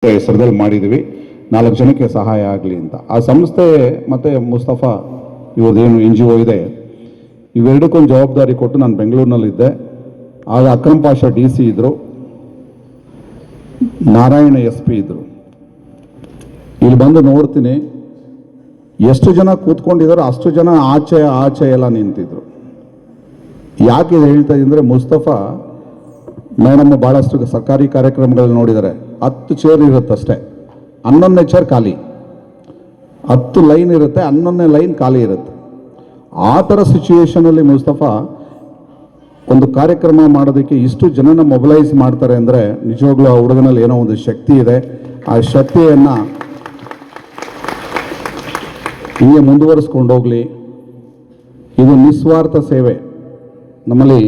ಹೆಸರದಲ್ಲಿ ಮಾಡಿದ್ವಿ 4 ಜನಕ್ಕೆ ಸಹಾಯ ಆಗಲಿ ಅಂತ. ಆ ಸಂಸ್ಥೆ ಮತ್ತು ಮುಸ್ತಫಾ ಇವ್ರದ್ದೇನು NGO ಇದೆ, ಇವೆರಡಕ್ಕೊಂದು ಜವಾಬ್ದಾರಿ ಕೊಟ್ಟು ನಾನು ಬೆಂಗಳೂರಿನಲ್ಲಿದ್ದೆ. ಆಗ ಅಕ್ರಮ್ ಪಾಷಾ DC ಇದ್ದರು, ನಾರಾಯಣ SP ಇದ್ದರು. ಇಲ್ಲಿ ಬಂದು ನೋಡ್ತೀನಿ ಎಷ್ಟು ಜನ ಕೂತ್ಕೊಂಡಿದ್ದಾರೋ ಅಷ್ಟು ಜನ ಆಚೆ ಎಲ್ಲ ನಿಂತಿದ್ರು. ಯಾಕೆ ಇದು ಹೇಳ್ತಾ ಇದ್ದರೆ, ಮುಸ್ತಫಾ ಮೇಡಮ್ ಭಾಳಷ್ಟು ಸರ್ಕಾರಿ ಕಾರ್ಯಕ್ರಮಗಳು ನೋಡಿದ್ದಾರೆ, 10 ಚೇರ್ ಇರುತ್ತಷ್ಟೇ, 11ನೇ ಚೇರ್ ಖಾಲಿ, 10 ಲೈನ್ ಇರುತ್ತೆ, 11ನೇ ಲೈನ್ ಖಾಲಿ ಇರುತ್ತೆ. ಆ ಥರ ಸಿಚುವೇಶನಲ್ಲಿ ಮುಸ್ತಫಾ ಒಂದು ಕಾರ್ಯಕ್ರಮ ಮಾಡೋದಕ್ಕೆ ಇಷ್ಟು ಜನನ ಮೊಬಿಲೈಸ್ ಮಾಡ್ತಾರೆ ಅಂದರೆ ನಿಜವಾಗ್ಲೂ ಆ ಹುಡುಗನಲ್ಲಿ ಏನೋ ಒಂದು ಶಕ್ತಿ ಇದೆ. ಆ ಶಕ್ತಿಯನ್ನು ಹೀಗೆ ಮುಂದುವರಿಸ್ಕೊಂಡು ಹೋಗಲಿ. ಇದು ನಿಸ್ವಾರ್ಥ ಸೇವೆ. ನಮ್ಮಲ್ಲಿ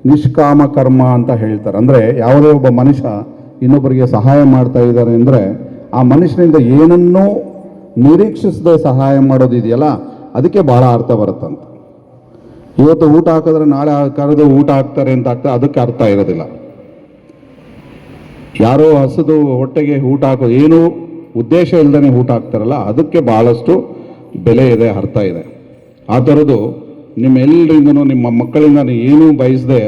ನಿಷ್ಕಾಮ ಕರ್ಮ ಅಂತ ಹೇಳ್ತಾರೆ. ಅಂದರೆ ಯಾವುದೇ ಒಬ್ಬ ಮನುಷ್ಯ ಇನ್ನೊಬ್ಬರಿಗೆ ಸಹಾಯ ಮಾಡ್ತಾ ಇದ್ದಾರೆ ಅಂದರೆ ಆ ಮನುಷ್ಯನಿಂದ ಏನನ್ನೂ ನಿರೀಕ್ಷಿಸದೆ ಸಹಾಯ ಮಾಡೋದಿದೆಯಲ್ಲ, ಅದಕ್ಕೆ ಭಾಳ ಅರ್ಥ ಬರುತ್ತಂತ. ಇವತ್ತು ಊಟ ಹಾಕಿದ್ರೆ ನಾಳೆ ಕರೆದು ಊಟ ಹಾಕ್ತಾರೆ ಅಂತ ಆಗ್ತದೆ, ಅದಕ್ಕೆ ಅರ್ಥ ಇರೋದಿಲ್ಲ. ಯಾರೋ ಹಸಿದು ಹೊಟ್ಟೆಗೆ ಊಟ ಹಾಕೋದು, ಏನೂ ಉದ್ದೇಶ ಇಲ್ಲದೇ ಊಟ ಹಾಕ್ತಾರಲ್ಲ, ಅದಕ್ಕೆ ಭಾಳಷ್ಟು ಬೆಲೆ ಇದೆ, ಅರ್ಥ ಇದೆ. ಆ ಥರದ್ದು ನಿಮ್ಮೆಲ್ಲರಿಂದನೂ ನಿಮ್ಮ ಮಕ್ಕಳಿಂದ ಏನೂ ಬಯಸದೆ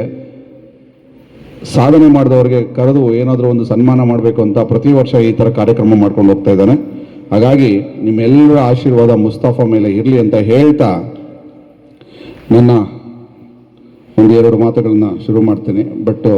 ಸಾಧನೆ ಮಾಡಿದವ್ರಿಗೆ ಕರೆದು ಏನಾದರೂ ಒಂದು ಸನ್ಮಾನ ಮಾಡಬೇಕು ಅಂತ ಪ್ರತಿ ವರ್ಷ ಈ ಥರ ಕಾರ್ಯಕ್ರಮ ಮಾಡ್ಕೊಂಡು ಹೋಗ್ತಾ ಇದ್ದಾನೆ. ಹಾಗಾಗಿ ನಿಮ್ಮೆಲ್ಲರ ಆಶೀರ್ವಾದ ಮುಸ್ತಫಾ ಮೇಲೆ ಇರಲಿ ಅಂತ ಹೇಳ್ತಾ ನನ್ನ 1-2 ಮಾತುಗಳನ್ನ ಶುರು ಮಾಡ್ತೀನಿ. ಬಟ್